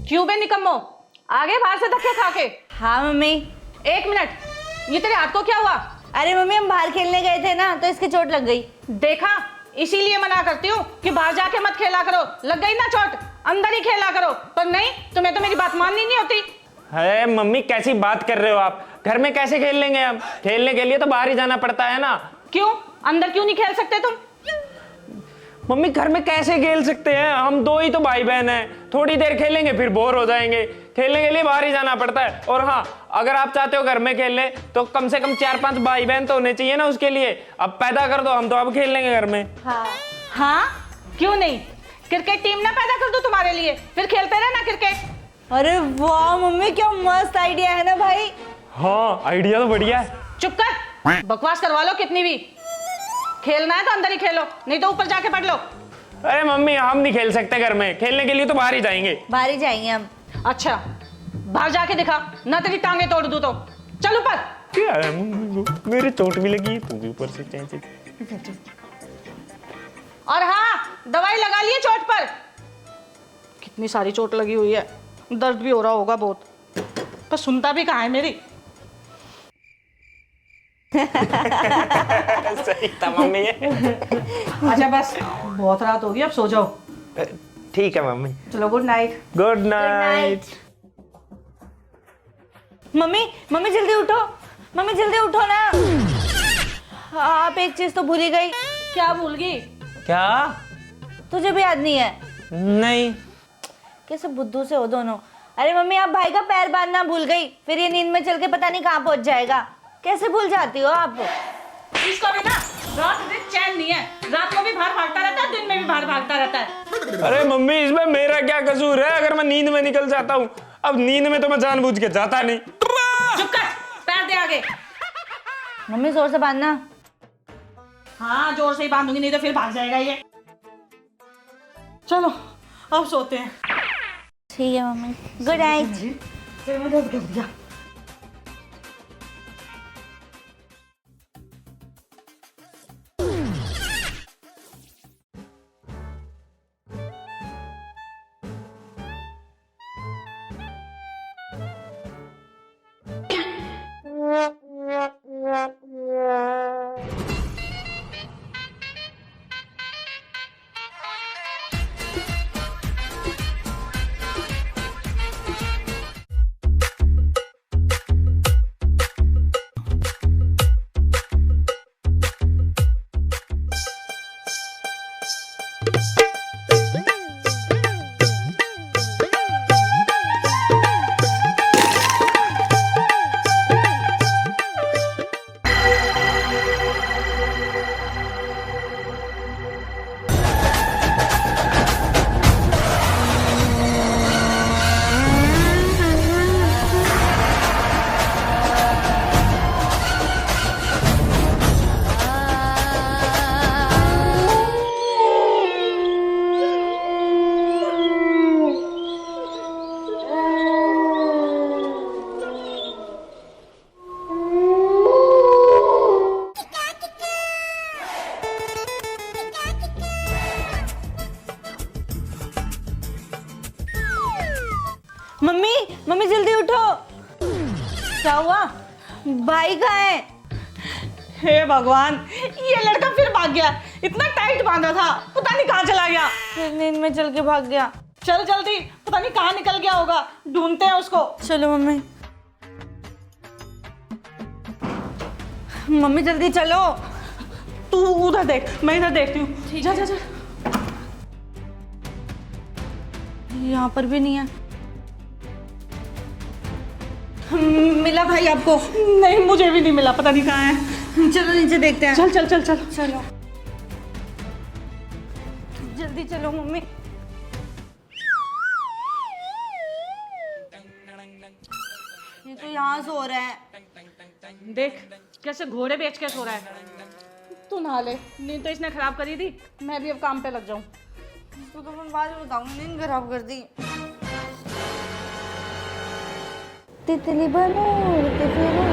क्यों बे निकम्मो, आगे बाहर से धक्के खा के। हाँ मम्मी। एक मिनट, ये तेरे हाथ को क्या हुआ? अरे मम्मी हम बाहर खेलने गए थे ना तो इसकी चोट लग गई। देखा, इसीलिए मना करती हूँ कि बाहर जाके मत खेला करो। लग गई ना चोट, अंदर ही खेला करो। पर नहीं, तुम्हें तो मेरी बात माननी नहीं होती। है मम्मी, कैसी बात कर रहे हो आप? घर में कैसे खेल लेंगे हम? खेलने के लिए तो बाहर ही जाना पड़ता है ना। क्यों, अंदर क्यों नहीं खेल सकते तुम? मम्मी घर में कैसे खेल सकते हैं? हम दो ही तो भाई बहन हैं, थोड़ी देर खेलेंगे फिर बोर हो जाएंगे। खेलने के लिए बाहर ही जाना पड़ता है। और हाँ, अगर आप चाहते हो घर में खेलने तो कम से कम 4-5 भाई बहन तो होने चाहिए ना उसके लिए। अब पैदा कर दो, हम तो अब खेल लेंगे घर में। हाँ, क्यों नहीं? क्रिकेट टीम ना पैदा कर दो तुम्हारे लिए, फिर खेलते रहना क्रिकेट। अरे वाह मम्मी, क्या मस्त आइडिया है ना भाई। हाँ, आइडिया तो बढ़िया है। चुप कर, बकवास करवा लो कितनी भी। खेलना है तो अंदर ही खेलो, नहीं तो ऊपर जाके पढ़ लो। अरे मम्मी, हम नहीं खेल सकते घर में, खेलने के लिए तो बाहर ही जाएंगे। बाहर ही जाएंगे हम। अच्छा, बाहर जाके दिखा, ना तेरी टांगे तोड़ दूं तो। चल ऊपर। क्या है मम्मी को? मेरी चोट भी लगी, तू भी ऊपर से चैन से। और हाँ, दवाई लगा लिए चोट पर। कितनी सारी चोट लगी हुई है, दर्द भी हो रहा होगा बहुत, पर सुनता भी कहाँ है मेरी। सही था मम्मी ये। अच्छा बस, बहुत रात होगी, अब सो जाओ। ठीक है मम्मी। चलो, good night. Good night. Mummy mummy जल्दी उठो, मम्मी जल्दी उठो ना। आप एक चीज तो भूल ही गई। क्या भूल गई? क्या? तुझे भी याद नहीं है? नहीं। कैसे बुद्धू से हो दोनों। अरे मम्मी, आप भाई का पैर बांधना भूल गई, फिर ये नींद में चल के पता नहीं कहाँ पहुंच जाएगा। कैसे भूल जाती हो आप? इसको भी ना रात दिन चैन नहीं है, रात को भी बाहर भागता रहता है, दिन में भी बाहर भागता रहता है। अरे मम्मी, इसमें मेरा क्या कसूर है? अगर मैं नींद में निकल जाता हूँ, अब नींद में तो मैं जानबूझ के जाता नहीं। चुप कर, पैर दे आगे। मम्मी जोर से बांधना। हाँ, जोर से ही बांधूंगी, नहीं तो फिर भाग जाएगा ये। चलो अब सोते हैं। ठीक है मम्मी, गुड नाइट। फिर मैं दर्द कर दिया। मम्मी मम्मी जल्दी उठो। क्या हुआ? भाई कहाँ है? हे भगवान, ये लड़का फिर भाग गया। इतना टाइट बांधा था, पता नहीं कहाँ चला गया। फिर नींद में चल के भाग गया। चल जल्दी, पता नहीं कहाँ निकल गया होगा, ढूंढते हैं उसको। चलो मम्मी। मम्मी जल्दी चलो। तू उधर देख, मैं इधर देखती हूँ। जा जा जा। यहाँ पर भी नहीं है। मिला भाई आपको? नहीं, मुझे भी नहीं मिला, पता नहीं कहाँ है। चलो नीचे देखते हैं। चल चल चल चल चलो जल्दी चलो मम्मी। ये तो यहाँ सो रहा है। देख कैसे घोड़े बेच के सो रहा है। तू नहा ले, नींद तो इसने खराब करी थी। मैं भी अब काम पे लग जाऊं। तो मैं बाद में बताऊंगी, नींद खराब कर दी। तितली बनो उड़ते फिरो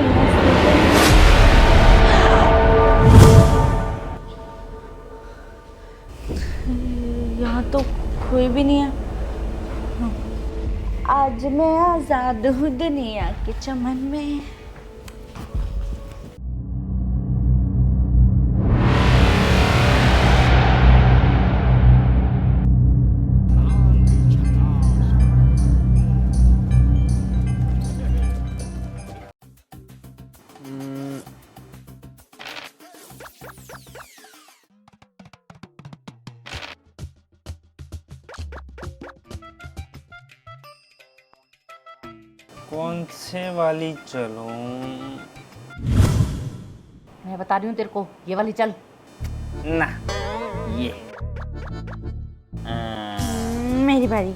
यहाँ तो कोई भी नहीं है। आज मैं आजाद हूँ दुनिया के चमन में। कौन से वाली चलूं? मैं बता रही हूँ तेरे को, ये वाली चल। ना, ये मेरी बारी।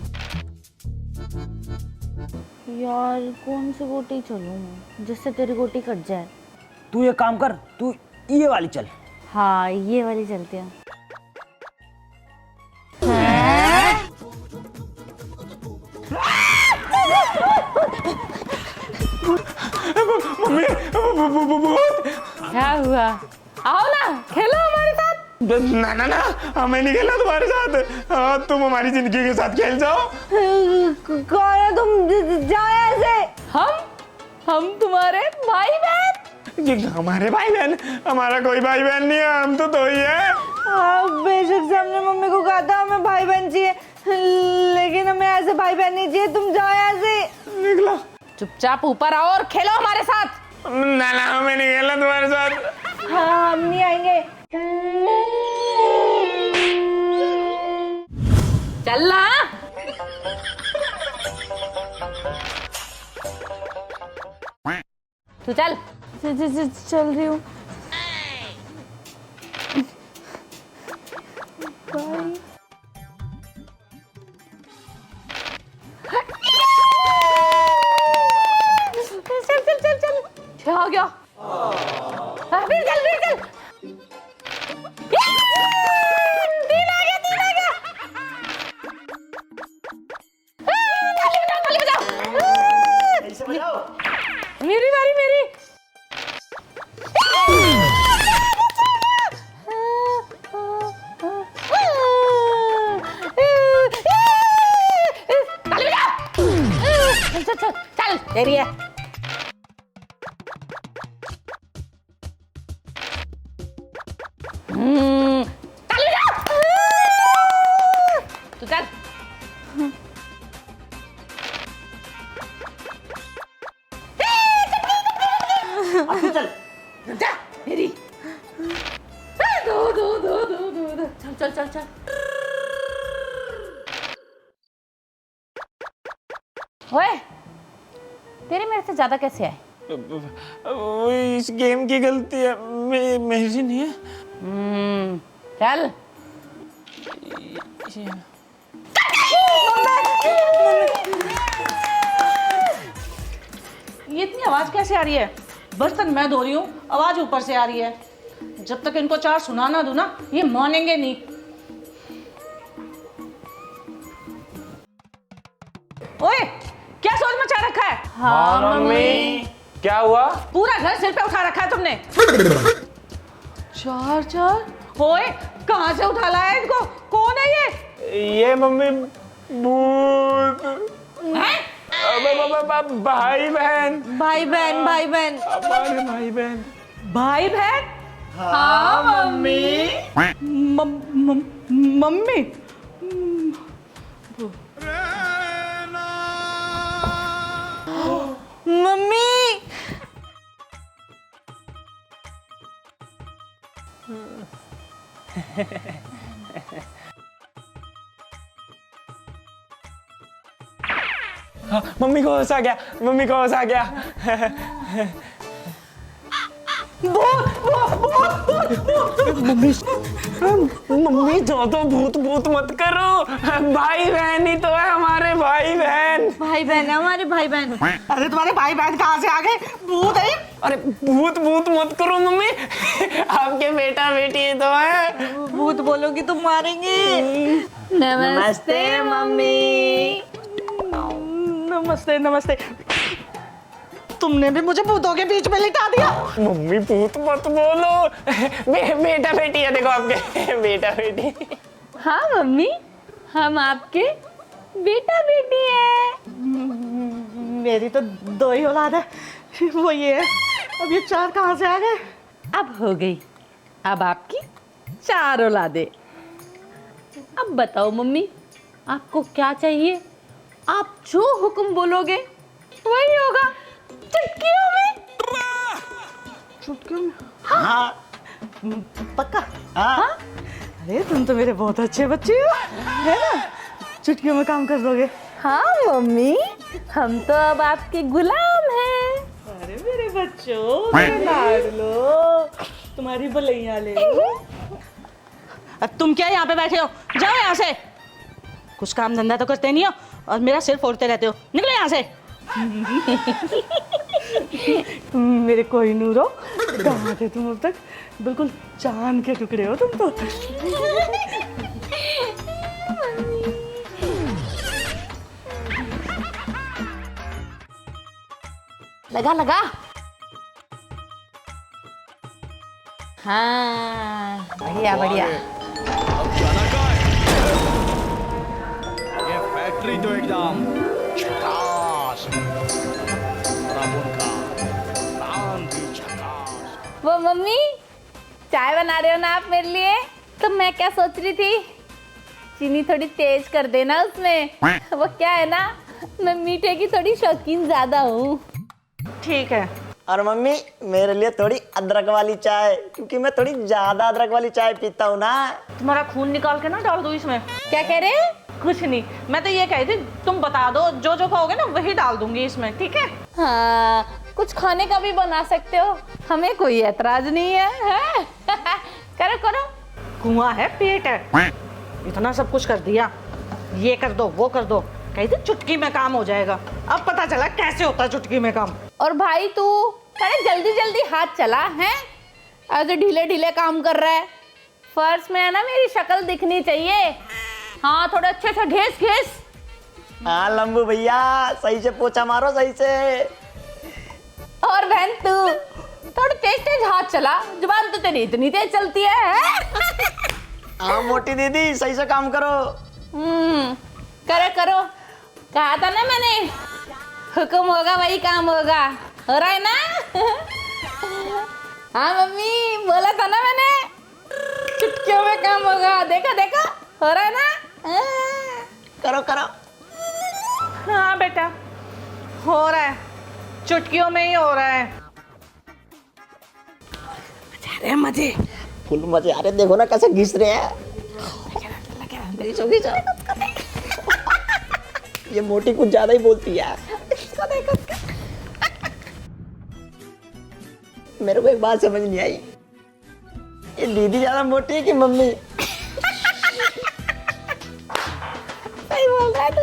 यार कौन सी गोटी चलूं जिससे तेरी गोटी कट जाए? तू ये काम कर, तू ये वाली चल। हाँ ये वाली चलती है। मम्मी क्या हुआ? आओ ना खेलो हमारे साथ। ना ना ना, हमें नहीं खेलना तुम्हारे साथ। हाँ, तुम हमारी जिंदगी के साथ खेल जाओ। कौन है तुम? जाओ यहाँ से। हम तुम्हारे भाई बहन। हमारे भाई बहन? हमारा कोई भाई बहन नहीं है, हम तो दो ही है। बेशक से हमने मम्मी को कहा था हमें भाई बहन चाहिए, लेकिन हमें ऐसे भाई बहन नहीं चाहिए। तुम जाओ यहाँ से। निकलो। चुपचाप ऊपर आओ और खेलो हमारे साथ। ना ना, हमें नहीं खेलना तुम्हारे साथ। हाँ हम नहीं आएंगे। चल ना। तू चल। चल रही हूँ। चल क्या हो गया? फिर चल। तीन आ गया। ताली बजाओ। मेरी बारी। चल तेरी है। ताली बजाओ। तू चल। चल जा मेरी। दो। चल। ओए तेरी मेरे से ज्यादा कैसे आए? वो इस गेम की गलती है, मेरी नहीं है। चल। ये इतनी आवाज कैसे आ रही है? बर्तन मैं धो रही हूँ, आवाज ऊपर से आ रही है। जब तक इनको चार सुना ना दूं ना, ये मानेंगे नहीं। ओए क्या शोर मचा रखा है? हाँ मम्मी। क्या हुआ? पूरा घर सिर पे उठा रखा है तुमने। चार। ओए कहाँ से उठा लाया इनको? कौन है ये? ये मम्मी भूत। हैं? भाई बहन। हमारे भाई बहन। भाई बहन? हाँ मम्मी। मम्मी। मम्मी मम्मी को होश आ गया। मम्मी ज्यादा भूत मत करो। भाई बहन ही तो है हमारे भाई बहन हमारे भाई बहन। अरे तुम्हारे भाई बहन कहाँ से आ गए? भूत है। अरे भूत मत करो मम्मी। आपके बेटा बेटी तो है। भूत बोलोगी तो मारेंगे। नमस्ते मम्मी। नमस्ते। तुमने भी मुझे भूतों के बीच में लिटा दिया। मम्मी भूत मत बोलो। बेटा बेटी है, देखो आपके बेटा बेटी। हाँ मम्मी, हम आपके बेटा बेटी है। मेरी तो 2 ही औलाद है, वो ये है। अब ये 4 कहाँ से आ गए? अब हो गई, अब आपकी 4 औलादे। अब बताओ मम्मी, आपको क्या चाहिए? आप जो हुक्म बोलोगे वही होगा, चुटकियों में। चुटकियों में? हाँ पक्का? हाँ अरे तुम तो मेरे बहुत अच्छे बच्चे हो, है ना? चुटकियों में काम कर दोगे। हाँ मम्मी, हम तो अब आपके गुलाम हैं। अरे मेरे बच्चों, मेरा लाड लो, तुम्हारी भलैया ले लो। अब तुम क्या यहाँ पे बैठे हो? जाओ यहाँ से। कुछ काम धंधा तो करते नहीं हो और मेरा सिर फोड़ते रहते हो। निकलो यहाँ से। मेरे कोहिनूर हो, कहाँ थे तुम अब तक? बिल्कुल चांद के टुकड़े हो तुम तो। लगा लगा। हाँ बढ़िया बढ़िया। अब जाना कहाँ है? ये फैक्ट्री तो एकदम झकास है। और अब उनका नाम भी झकास। वो मम्मी, चाय बना रहे हो ना आप मेरे लिए? तो मैं क्या सोच रही थी, चीनी थोड़ी तेज कर देना उसमें। वो क्या है ना, मैं मीठे की थोड़ी शौकीन ज्यादा हूँ। ठीक है। और मम्मी मेरे लिए थोड़ी अदरक वाली चाय, क्योंकि मैं थोड़ी ज्यादा अदरक वाली चाय पीता हूँ ना। तुम्हारा खून निकाल के ना डाल दो इसमें। क्या कह रहे हैं? कुछ नहीं, मैं तो ये कही थी तुम बता दो, जो जो खाओगे ना वही डाल दूंगी इसमें, ठीक है? हाँ, कुछ खाने का भी बना सकते हो, हमें कोई एतराज नहीं है। करो करो। कुआं है, पेट है, इतना सब कुछ कर दिया। ये कर दो, वो कर दो, कही थी चुटकी में काम हो जाएगा। अब पता चला कैसे होता है चुटकी में काम। और भाई तू अरे जल्दी जल्दी हाथ चला है, ऐसे ढीले ढीले काम कर रहा है। फर्श में है ना मेरी शक्ल दिखनी चाहिए। हाँ थोड़ा अच्छे से घिस घिस। हाँ लंबू भैया, सही से पोछा मारो, सही से। और बहन तू थोड़ा तेज तेज हाथ चला, जुबान तो तेरी इतनी तेज चलती है? हाँ मोटी दीदी, सही से काम करो। करो करो, कहा था ना मैंने, हुक्म होगा वही काम होगा। हो रहा है ना? हाँ मम्मी, बोला था ना मैंने, चुटकियों में काम होगा। देखा देखा, हो रहा है ना? करो करो। हाँ बेटा, हो रहा है, चुटकियों में ही हो रहा है। अरे मजे, फुल मजे आ रहे, देखो ना कैसे घिस रहे हैं। घिसो घिसो। ये मोटी कुछ ज्यादा ही बोलती है। मेरे को एक बात समझ नहीं आई, ये दीदी ज्यादा मोटी है कि मम्मी? सही बोल रहा है तू।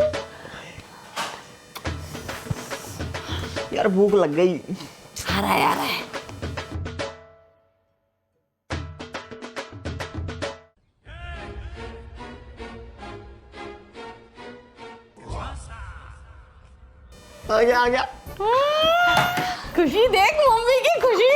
यार भूख लग गई। आ रहा है आ रहा है। आ गया आ गया। खुशी देख मम्मी की खुशी।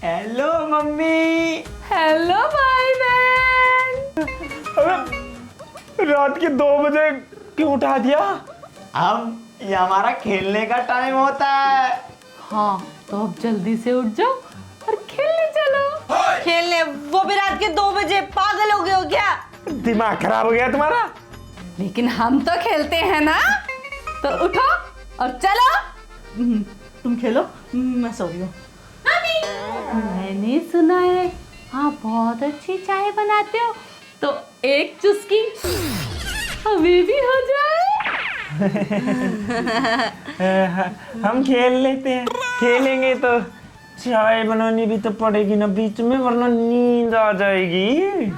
Hello mummy. हेलो भाई बहन। रात के 2 बजे क्यों उठा दिया? अब ये हमारा खेलने का टाइम होता है। हाँ तो अब जल्दी से उठ जाओ और खेलने चलो। खेलने? वो भी रात के 2 बजे? पागल हो गए हो क्या? दिमाग खराब हो गया तुम्हारा? लेकिन हम तो खेलते हैं ना, तो उठो और चलो। तुम खेलो, मैं सो रही हूँ। मैंने सुना है आप बहुत अच्छी चाय बनाते हो, तो एक चुस्की हमें भी हो जाए। हम खेल लेते हैं, खेलेंगे तो चाय बनानी भी तो पड़ेगी ना बीच में, वरना नींद आ जाएगी।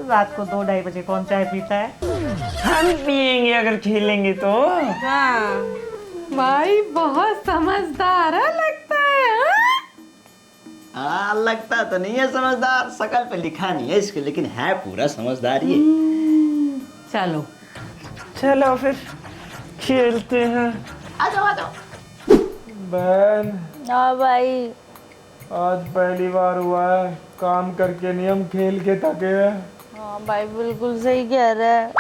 रात को 2-2:30 बजे कौन चाय पीता है? हम पियेंगे अगर खेलेंगे तो। हाँ। भाई बहुत समझदार है लगता है। हाँ लगता तो नहीं है समझदार, शकल पे लिखा नहीं है इसके, लेकिन है पूरा समझदार ये। चलो चलो फिर खेलते हैं। आ जाओ। बहन हाँ भाई। आज पहली बार हुआ है काम करके नहीं, हम खेल के थके हैं। हाँ भाई बिल्कुल सही कह रहा है,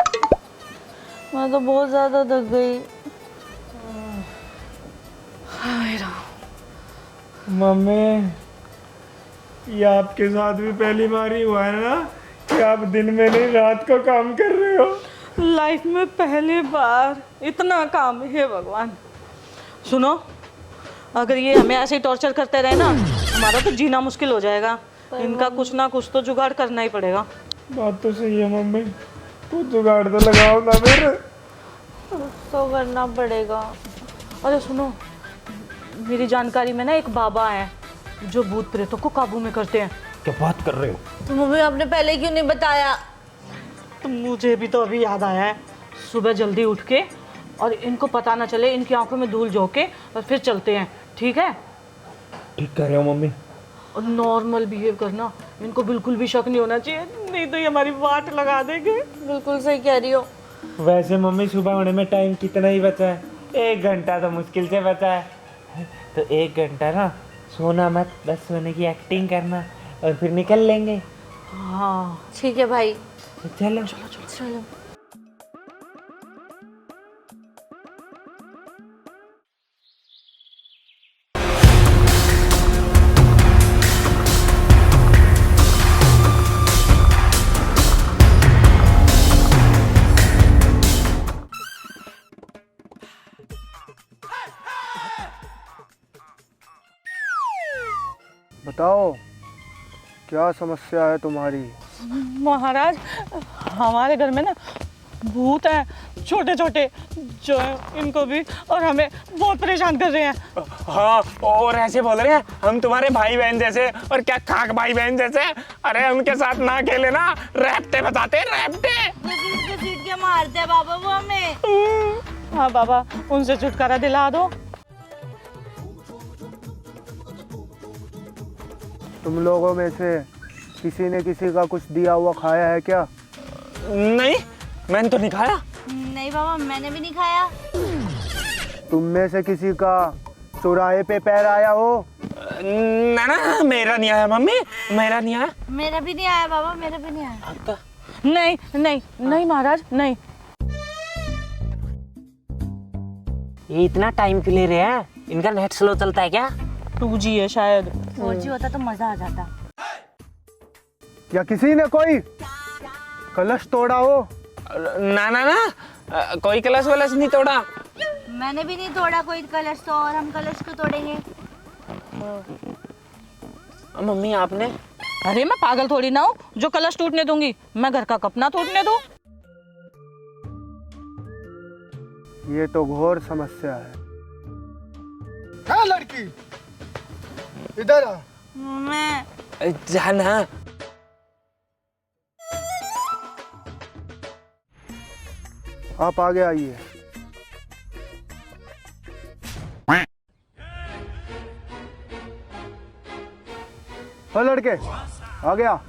मैं तो बहुत ज्यादा थक गई। मम्मी ये आपके साथ भी पहली बार ही हुआ है ना कि आप दिन में नहीं रात को काम कर रहे हो? लाइफ में पहली बार इतना काम है भगवान। सुनो, अगर ये हमें ऐसे ही टॉर्चर करते रहे ना, हमारा तो जीना मुश्किल हो जाएगा। इनका कुछ ना कुछ तो जुगाड़ करना ही पड़ेगा। बात तो सही है मम्मी, कुछ जुगाड़ तो लगाओ ना फिर। तो करना पड़ेगा। अरे सुनो, मेरी जानकारी में ना एक बाबा है जो भूत प्रेतों को काबू में करते हैं। क्या बात कर रहे हो? तो मम्मी आपने पहले क्यों नहीं बताया? तो मुझे भी तो अभी याद आया है। सुबह जल्दी उठ के और इनको पता ना चले, इनकी आंखों में धूल झोंके और फिर चलते हैं, ठीक है? ठीक कर रहे हो मम्मी। और नॉर्मल बिहेव करना, इनको बिल्कुल भी शक नहीं होना चाहिए, नहीं तो ये हमारी वाट लगा देंगे। बिल्कुल सही कह रही हो। वैसे मम्मी सुबह होने में टाइम कितना ही बचा है? 1 घंटा तो मुश्किल से बचा है। तो 1 घंटा ना सोना मत, बस सोने की एक्टिंग करना और फिर निकल लेंगे। हाँ ठीक है भाई। चलो चलो। बताओ क्या समस्या है तुम्हारी? महाराज, हमारे घर में ना भूत है, छोटे छोटे, जो इनको भी और हमें बहुत परेशान कर रहे हैं। हाँ, और ऐसे बोल रहे हैं हम तुम्हारे भाई बहन जैसे, और क्या खाक भाई बहन जैसे। अरे उनके साथ ना खेले ना, रैप्टे बताते रैप्टे। घसीट के मारते हैं बाबा वो हमें। हाँ बाबा, उनसे छुटकारा दिला दो। तुम लोगों में से किसी ने किसी का कुछ दिया हुआ खाया है क्या? नहीं, मैंने तो नहीं खाया। नहीं बाबा, मैंने भी नहीं खाया। तुम में से किसी का चौराहे पे पैर आया हो? ना ना, मेरा नहीं आया मम्मी, मेरा नहीं आया। मेरा भी नहीं आया बाबा, मेरा भी नहीं आया। आपका? नहीं नहीं नहीं महाराज, नहीं। ये इतना टाइम क्यों ले रहे हैं? इनका नेट स्लो चलता है क्या? 2G है शायद। 4G होता तो मजा आ जाता। या किसी ने कोई कलश तोड़ा हो? ना ना ना, कोई कलश वलश नहीं तोड़ा। मैंने भी नहीं तोड़ा कोई कलश, तो और हम कलश क्यों तोड़ेंगे? मम्मी आपने? अरे मैं पागल थोड़ी ना हूँ जो कलश टूटने दूंगी। मैं घर का कपना टूटने दूँ? ये तो घोर समस्या है। हाँ लड़की, इधर आ। मैं जाना। आप आगे आइए। हो लड़के, आ गया।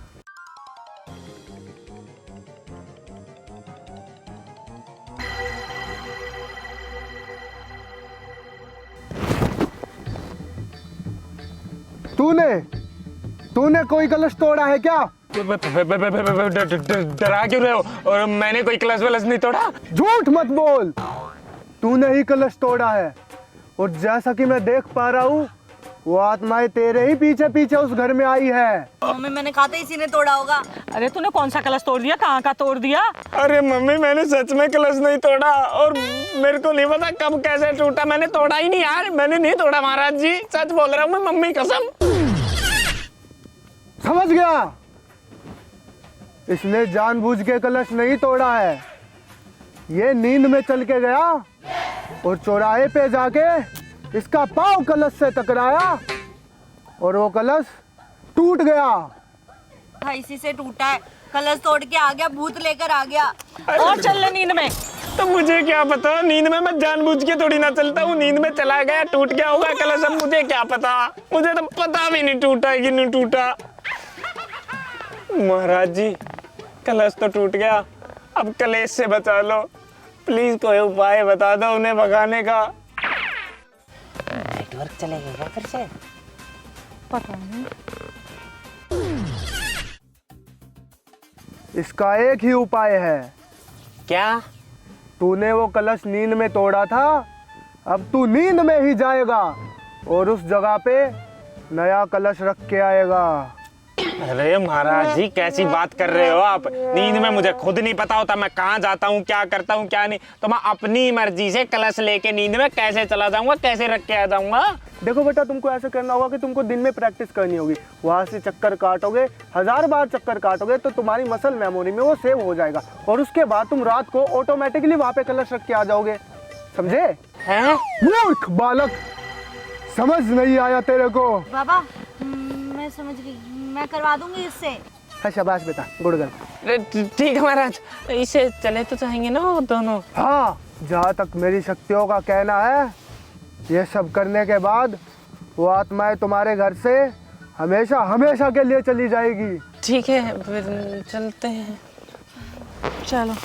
तूने कोई कलश तोड़ा है क्या? डरा क्यों रहे हो? और मैंने कोई कलश वलश नहीं तोड़ा। झूठ मत बोल, तूने ही कलश तोड़ा है। और जैसा कि मैं देख पा रहा हूँ, वो आत्माएं तेरे ही पीछे पीछे उस घर में आई है। मम्मी, मैंने कहा था इसी ने तोड़ा होगा। अरे तूने कौन सा कलश तोड़ दिया? कहाँ का तोड़ दिया? अरे मम्मी, मैंने सच में कलश नहीं तोड़ा, और मेरे को नहीं पता कब कैसे टूटा। मैंने तोड़ा ही नहीं यार, मैंने नहीं तोड़ा महाराज जी, सच बोल रहा हूँ मैं, मम्मी कसम। समझ गया, इसने जानबूझ के कलश नहीं तोड़ा है। ये नींद में चल के गया और चौराहे पे जाके इसका पांव कलश से टकराया और वो कलश टूट गया। इसी से टूटा है, कलश तोड़ के आ गया, भूत लेकर आ गया। और चल ले नींद में। तो मुझे क्या पता, नींद में मैं जानबूझ के थोड़ी ना चलता हूँ। नींद में चला गया, टूट गया होगा कलश, अब मुझे क्या पता। मुझे तो पता भी नहीं टूटा है कि नहीं टूटा। महाराज जी, कलश तो टूट गया, अब कलेश से बचा लो प्लीज। कोई उपाय बता दो उन्हें भगाने का। नेटवर्क चलेगा क्या फिर से? पता नहीं। इसका एक ही उपाय है। क्या? तूने वो कलश नींद में तोड़ा था, अब तू नींद में ही जाएगा और उस जगह पे नया कलश रख के आएगा। अरे महाराज जी, कैसी बात कर रहे हो आप? नींद में मुझे खुद नहीं पता होता मैं कहाँ जाता हूँ, क्या करता हूँ, क्या नहीं। तो मैं अपनी मर्जी से कलश लेके नींद में कैसे चला जाऊंगा, कैसे रख के आ जाऊंगा? देखो बेटा, तुमको ऐसा करना होगा कि तुमको दिन में प्रैक्टिस करनी होगी। वहां से चक्कर काटोगे, 1000 बार चक्कर काटोगे तो तुम्हारी मसल मेमोरी में वो सेव हो जाएगा और उसके बाद तुम रात को ऑटोमेटिकली वहां पे कलश रख के आ जाओगे। समझे? हैं? मूर्ख बालक, समझ नहीं आया तेरे को? बाबा मैं समझ गई, मैं करवा दूंगी इससे। हाँ, शाबाश बेटा, गुड गर्ल। ठीक है महाराज, इसे चले तो चाहेंगे ना वो दोनों? हाँ, जहाँ तक मेरी शक्तियों का कहना है, ये सब करने के बाद वो आत्माएं तुम्हारे घर से हमेशा हमेशा के लिए चली जाएगी। ठीक है, फिर चलते हैं। चलो।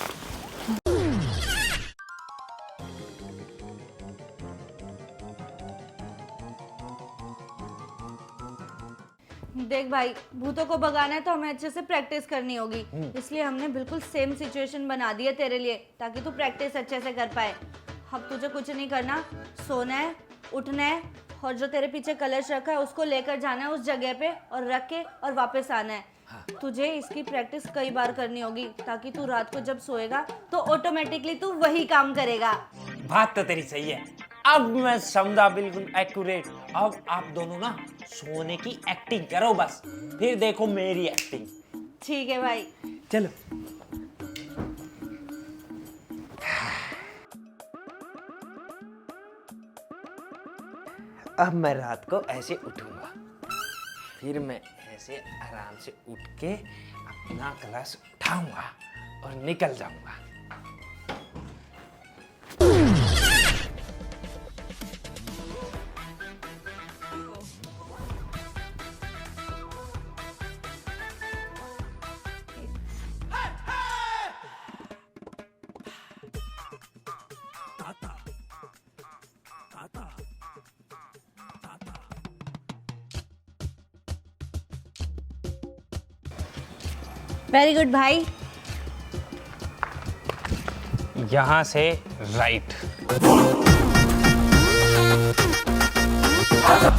देख भाई, भूतों को भगाना है तो हमें अच्छे से प्रैक्टिस करनी होगी, इसलिए हमने बिल्कुल सेम सिचुएशन बना दी है तेरे लिए, ताकि तू प्रैक्टिस अच्छे से कर पाए। अब तुझे कुछ नहीं करना, सोना है, उठना है और जो तेरे पीछे कलश रखा है उसको लेकर जाना है उस जगह पे और रख के और वापस आना है। तुझे इसकी प्रैक्टिस कई बार करनी होगी, ताकि तू रात को जब सोएगा तो ऑटोमेटिकली तू वही काम करेगा। बात तो तेरी सही है, अब मैं समझा, बिल्कुल एक्यूरेट। अब आप दोनों ना सोने की एक्टिंग करो बस, फिर देखो मेरी एक्टिंग। ठीक है भाई, चलो। अब मैं रात को ऐसे उठूंगा, फिर मैं ऐसे आराम से उठ के अपना कलश उठाऊंगा और निकल जाऊंगा। वेरी गुड भाई। यहाँ से राइट।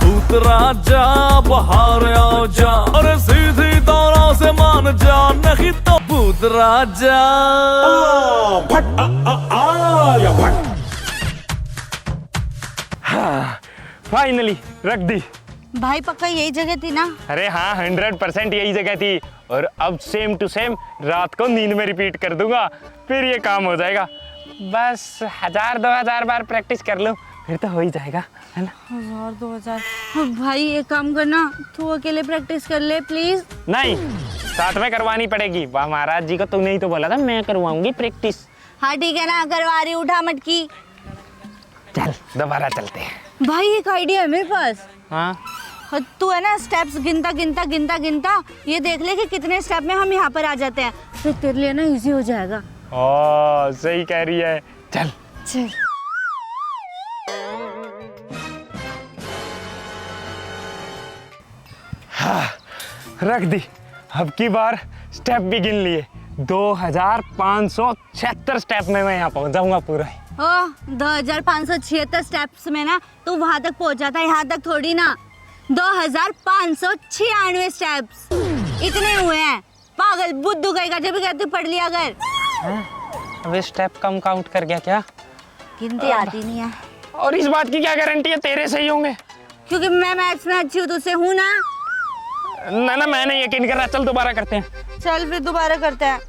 भूत राजा बाहर आ जा, अरे सीधी तरह से मान जा, नहीं तो भूत राजा भट या भट। हाँ, फाइनली रख दी। भाई पक्का यही जगह थी ना? अरे हाँ, 100% यही जगह थी। और अब सेम टू सेम रात को नींद में रिपीट कर दूंगा, फिर ये काम हो जाएगा। बस 1000-2000 बार प्रैक्टिस कर लो, फिर तो हो ही जाएगा, है ना? 1000-2000। भाई एक काम करना, तू अकेले प्रैक्टिस कर ले प्लीज। नहीं, साथ में करवानी पड़ेगी। वाह महाराज जी को तूने ही तो बोला था मैं करवाऊंगी प्रैक्टिस। हाँ ठीक है ना, करवा रही, उठा मटकी। चल दोबारा चलते हैं। भाई एक आइडिया है मेरे पास। हाँ, तू है ना स्टेप्स गिनता ये देख ले कि कितने स्टेप में हम यहाँ पर आ जाते हैं, फिर तेरे लिए ना इजी हो जाएगा। ओ सही कह रही है, चल चल। हाँ, रख दी। अब की बार स्टेप भी गिन लिए। 2576 स्टेप में मैं यहाँ पहुँच जाऊंगा पूरा। 2576 स्टेप्स में ना तू वहां तक पहुंचा था, यहाँ तक थोड़ी ना। 2596 स्टेप्स इतने हुए हैं। पागल बुद्धू कहेगा, जब भी कहते पढ़ लिया कर। अबे स्टेप कम काउंट कर गया क्या? गिनती आती नहीं है। और इस बात की क्या गारंटी है तेरे सही होंगे? क्योंकि मैं मैथ्स में अच्छी हूँ, तुझसे हूँ ना। ना मैं नहीं यकीन कर रहा। चल दोबारा करते हैं। चल फिर दोबारा करते हैं।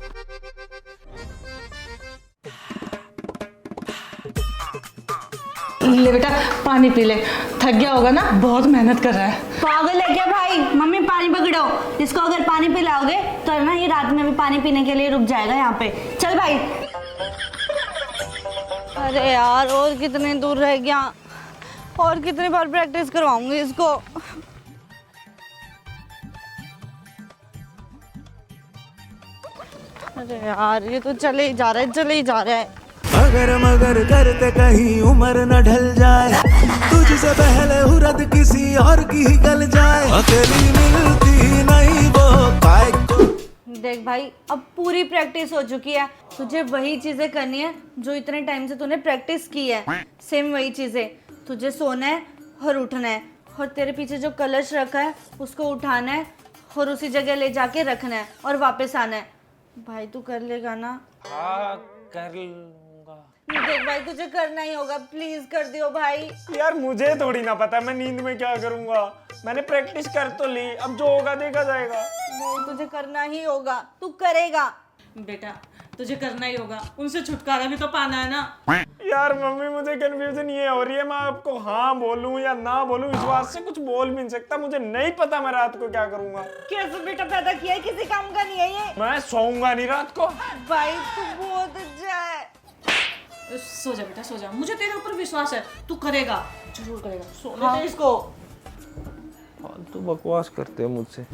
ले बेटा पानी पी ले, थक गया होगा ना, बहुत मेहनत कर रहा है। पागल है क्या भाई? मम्मी पानी पकड़ो, इसको अगर पानी पिलाओगे तो ना ये रात में भी पानी पीने के लिए रुक जाएगा यहाँ पे। चल भाई। अरे यार और कितने दूर रह गया, और कितनी बार प्रैक्टिस करवाऊंगी इसको। अरे यार ये तो चले ही जा रहा है, चले ही जा रहा है। अगर मगर करते कहीं उम्र न ढल जाए, तुझसे पहले हुरद किसी और की ही गल जाए, अकेली मिलती नहीं वो काय को। देख भाई अब पूरी प्रैक्टिस हो चुकी है, तुझे वही चीजें करनी है जो इतने टाइम से तूने प्रैक्टिस की है। सेम वही चीजें, तुझे सोना है और उठना है, और तेरे पीछे जो कलश रखा है उसको उठाना है और उसी जगह ले जाके रखना है और वापस आना है। भाई तू कर लेगा ना? हाँ कर लूंगा। देख भाई तुझे करना ही होगा, प्लीज कर दियो भाई। यार मुझे थोड़ी ना पता मैं नींद में क्या करूंगा, मैंने प्रैक्टिस कर तो ली, अब जो होगा देखा जाएगा। नहीं तुझे करना ही होगा, तू करेगा। बेटा तुझे करना ही होगा, उनसे छुटकारा भी तो पाना है ना। यार मम्मी मुझे कंफ्यूजन ये हो रही है, मैं आपको हाँ बोलूं या ना बोलूं, इस बात से कुछ बोल भी नहीं सकता, मुझे नहीं पता मैं रात को क्या करूंगा। कैसे बेटा पैदा किया है, किसी काम का नहीं है ये। मैं सोऊंगा नहीं रात को। भाई तू बहुत अच्छा है। सो जा बेटा सो जा, मुझे तेरे ऊपर विश्वास है, तू करेगा, जरूर करेगा। सोने दे इसको। फालतू बकवास करते हैं मुझसे।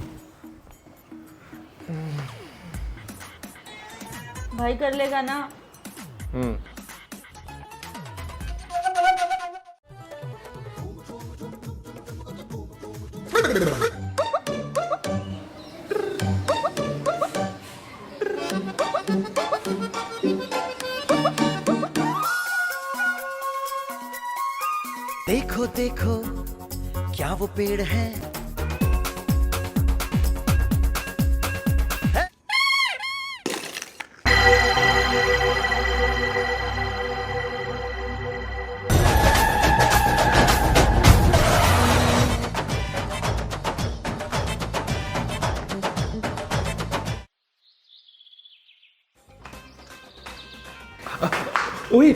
भाई कर लेगा ना? देखो देखो क्या वो पेड़ है, ओए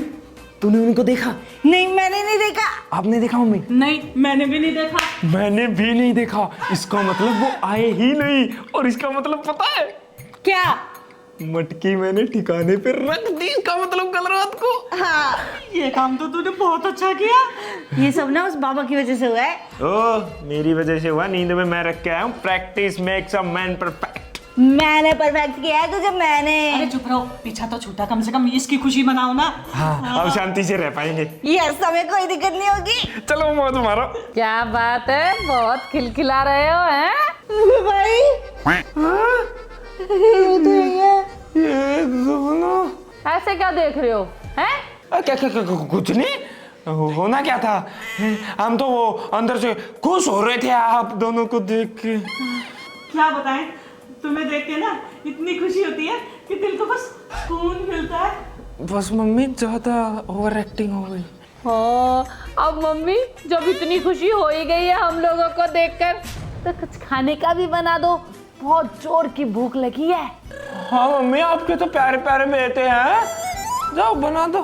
तूने उनको देखा? नहीं मैंने नहीं देखा। आपने देखा मम्मी? नहीं मैंने भी नहीं देखा। मैंने भी नहीं देखा, इसका मतलब वो आए ही नहीं, और इसका मतलब पता है क्या? मटकी मैंने ठिकाने पे रख दी, इसका मतलब कल रात को। हाँ ये काम तो तूने बहुत अच्छा किया। ये सब ना उस बाबा की वजह से हुआ है। ओह मेरी वजह से हुआ, नींद में मैं रख के आया हूँ, practice makes a man perfect. मैंने परफेक्ट किया है तुझे, मैंने। अरे चुप रहो, पीछा तो छूटा, कम से कम इसकी खुशी मनाओ ना। हाँ अब शांति से रह पाएंगे। यस हमें कोई दिक्कत नहीं होगी। चलो मौज मारो। क्या बात है, बहुत खिलखिला रहे हो हैं? भाई ये दोनों ऐसे क्या देख रहे हो हैं? क्या कुछ नहीं, होना क्या था, हम तो वो अंदर से खुश हो रहे थे आप दोनों को देख के। क्या बताएं, तुम्हें देख के ना इतनी खुशी होती है कि दिल को बस सुकून मिलता है। बस मम्मी ज्यादा ओवर एक्टिंग हो गई। हाँ अब मम्मी जब इतनी खुशी हो ही गई है हम लोगों को देखकर, तो कुछ खाने का भी बना दो, बहुत जोर की भूख लगी है। हाँ मम्मी आपके तो प्यारे प्यारे बेटे हैं, जाओ बना दो।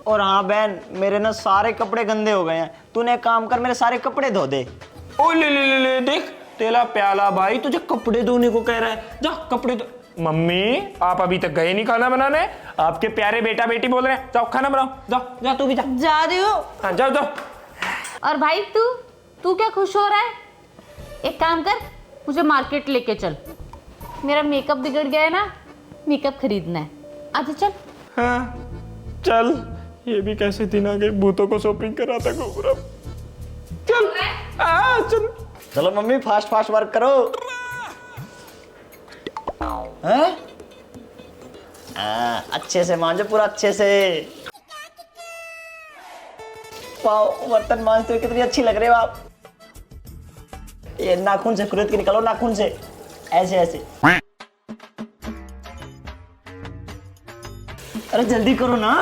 और हाँ बहन, मेरे ना सारे कपड़े गंदे हो गए हैं, तूने एक काम कर, मेरे सारे कपड़े धो दे। ओ ले देख तेला प्याला भाई तुझे कपड़े धोने को कह रहा है, जा कपड़े धो। मम्मी आप अभी तक गए नहीं खाना बनाने, आपके प्यारे बेटा बेटी बोल रहे हैं, जाओ खाना बनाओ, जाओ जा तू भी जा रही हो। हाँ जाओ जाओ। और भाई तू क्या खुश हो रहा है? एक काम कर, मुझे मार्केट लेके चल, मेरा मेकअप बिगड़ गया है ना, मेकअप खरीदना है, आजा चल। हाँ चल, ये भी कैसे दिन आ गए, भूतों को शॉपिंग कराता घूम रहा। चल चल चलो मम्मी फास्ट फास्ट वर्क करो। हैं? अच्छे से मांजो, पूरा अच्छे से। वाओ बर्तन मांजते हुए कितनी अच्छी लग रहे हो आप। ये नाखून से खुरद के निकालो, नाखून से ऐसे ऐसे। अरे जल्दी करो ना।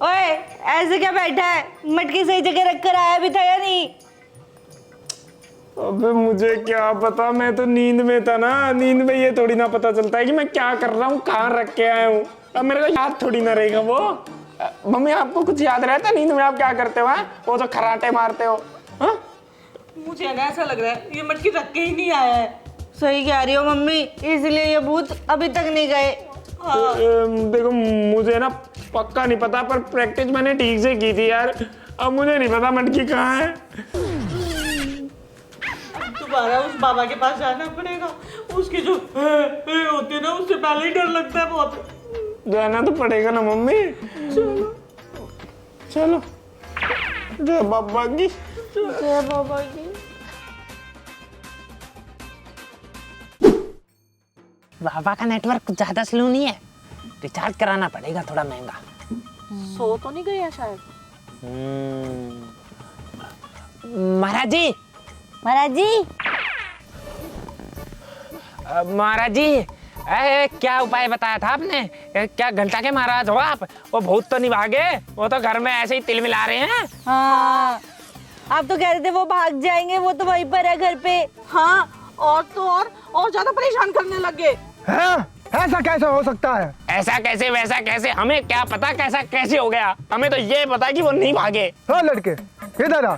ओए ऐसे क्या बैठा है, मटकी सही जगह रख कर आया भी था या नहीं? अबे मुझे क्या पता, मैं तो नींद में था ना, नींद में ये थोड़ी ना पता चलता है कि मैं क्या कर रहा हूँ, कहाँ रख के आया हूँ। अब मेरे को याद थोड़ी ना रहेगा वो। मम्मी आपको कुछ याद रहता नींद में? आप क्या करते हो? वो जो खराटे मारते हो? हाँ? मुझे ना ऐसा लग रहा है ये मटकी रख के ही नहीं आया है। सही कह रही हो मम्मी, इसलिए ये भूत अभी तक नहीं गए। देखो मुझे ना पक्का नहीं पता, पर प्रैक्टिस मैंने ठीक से की थी यार। अब मुझे नहीं पता मटकी कहाँ है। दोबारा उस बाबा के पास जाना पड़ेगा। उसकी जो होती है ना, उससे पहले ही डर लगता है बहुत। जाना तो पड़ेगा ना मम्मी। चलो चलो, जय बाबा की। जय बाबा की। बाबा का नेटवर्क ज्यादा स्लो नहीं है, रिचार्ज कराना पड़ेगा थोड़ा महंगा। सो तो नहीं गई है शायद। महाराज जी, महाराज जी, महाराज जी, क्या उपाय बताया था आपने? क्या घंटा के महाराज हो आप? वो भूत तो नहीं भागे? वो तो घर में ऐसे ही तिल मिला रहे हैं। हाँ आप तो कह रहे थे वो भाग जाएंगे, वो तो वहीं पर है घर पे। हाँ, और तो और ज्यादा परेशान करने लग गए। ऐसा कैसे हो सकता है? ऐसा कैसे वैसा कैसे, हमें क्या पता कैसा कैसे हो गया। हमें तो ये पता कि वो नहीं भागे। हाँ लड़के, इधर आ।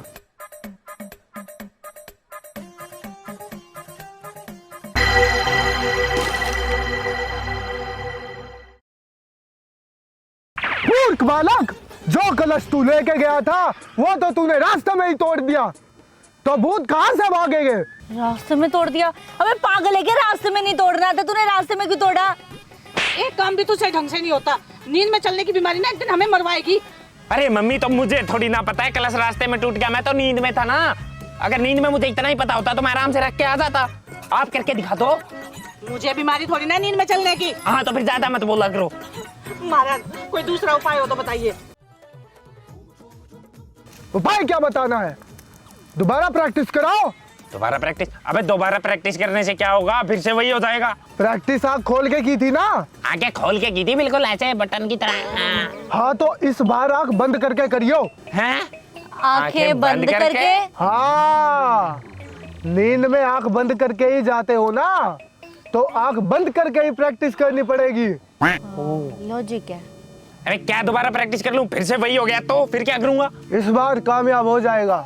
मूर्ख बालक, जो कलश तू लेके गया था वो तो तूने रास्ते में ही तोड़ दिया, तो भूत कहाँ से भागेंगे? रास्ते में तोड़ दिया? अबे पागल है क्या? रास्ते में नहीं तोड़ना था, तूने रास्ते में क्यों तोड़ा? एक काम भी तो सही ढंग से नहीं होता। नींद में चलने की बीमारी ना एक दिन हमें मरवाएगी। अरे मम्मी, तो मुझे थोड़ी ना पता है कलश रास्ते में टूट गया। मैं तो नींद में था ना। अगर नींद में मुझे इतना ही पता होता तो मैं आराम से रख के आ जाता। आप करके दिखा दो। मुझे बीमारी थोड़ी ना नींद में चलने की। हाँ तो फिर ज्यादा मत बोला करो। महाराज, कोई दूसरा उपाय हो तो बताइए। उपाय क्या बताना है? दोबारा प्रैक्टिस कराओ। दोबारा प्रैक्टिस? अबे दोबारा प्रैक्टिस करने से क्या होगा? फिर से वही हो जाएगा। प्रैक्टिस आँख खोल के की थी ना? आंखें खोल के की थी, बिल्कुल ऐसे बटन की तरह। हाँ तो इस बार आँख बंद करके करियो। हैं? आंखें बंद करके? हाँ, नींद में आँख बंद करके ही जाते हो ना, तो आँख बंद करके ही प्रैक्टिस करनी पड़ेगी। लॉजिक है। अरे क्या दोबारा प्रैक्टिस कर लूं? फिर से वही हो गया तो फिर क्या करूंगा? इस बार कामयाब हो जाएगा,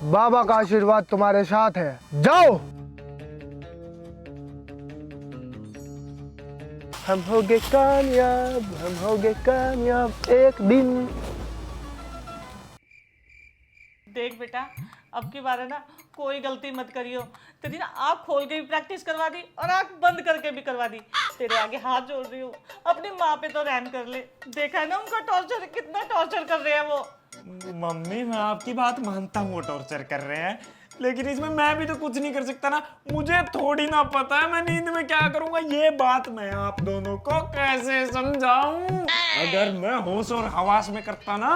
बाबा का आशीर्वाद तुम्हारे साथ है। जाओ। हम होंगे कामयाब, हम होंगे कामयाब एक दिन। देख बेटा, अब की बार है ना कोई गलती मत करियो। तेरी ना आँख खोल के भी प्रैक्टिस करवा दी और आँख बंद करके भी करवा दी। तेरे आगे हाथ जोड़ रही हूँ, अपनी माँ पे तो रहम कर ले। देखा है ना उनका टॉर्चर, कितना टॉर्चर कर रहे हैं वो। मम्मी, मैं आपकी बात मानता हूँ, वो टॉर्चर कर रहे हैं, लेकिन इसमें मैं भी तो कुछ नहीं कर सकता ना। मुझे थोड़ी ना पता है मैं नींद में क्या करूंगा। ये बात मैं आप दोनों को कैसे समझाऊं? अगर मैं होश और हवास में करता ना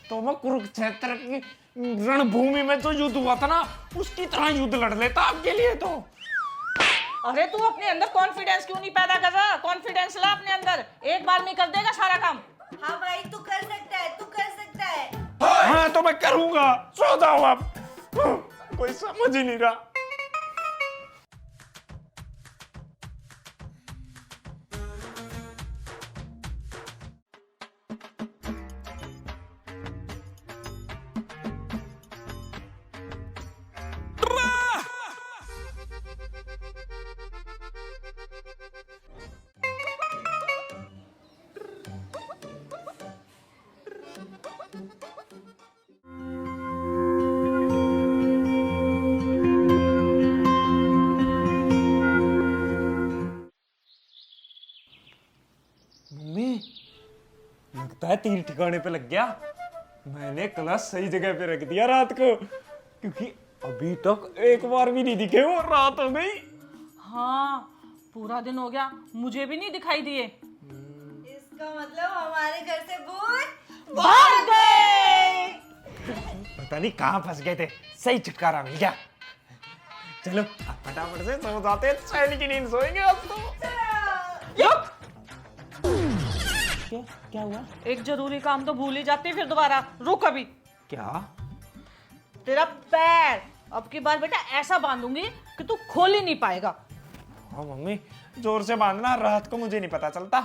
तो मैं कुरुक्षेत्र की रणभूमि में जो युद्ध हुआ था ना उसकी तरह युद्ध लड़ लेता आपके लिए। तो अरे तू अपने अंदर कॉन्फिडेंस क्यों नहीं पैदा कर रहा? कॉन्फिडेंस ला अपने अंदर, एक बार में कर देगा सारा काम। हाँ भाई, तू कर सकता है, तू कर सकता है। हाँ तो मैं करूंगा। सो जाओ आप। कोई समझ ही नहीं रहा। लगता है तीर ठिकाने पे लग गया। मैंने क्लास सही जगह पे रख दिया रात को, क्योंकि अभी तक एक बार भी नहीं दिखे वो। रात हो गई। हाँ, पूरा दिन हो गया, मुझे भी नहीं दिखाई दिए। इसका मतलब हमारे घर से भूत भाग गए। पता नहीं कहाँ फंस गए थे, सही छुटकारा मिल गया। चलो अब फटाफट से सो जाते हैं, सैली की नींद सोएंगे अब तो। क्या हुआ? एक जरूरी काम तो भूल ही जाती है फिर दोबारा। रुक अभी। क्या? तेरा पैर अब की बार बेटा ऐसा बांधूंगी कि तू खोल ही नहीं पाएगा। हाँ मम्मी, जोर से बांधना, रात को मुझे नहीं पता चलता।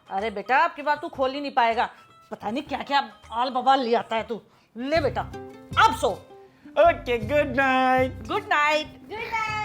अरे बेटा आपकी बात तू खोल ही नहीं पाएगा, पता नहीं क्या क्या आल बवाल ले आता है तू। ले बेटा अब सो। Okay good night. Good night. Good night.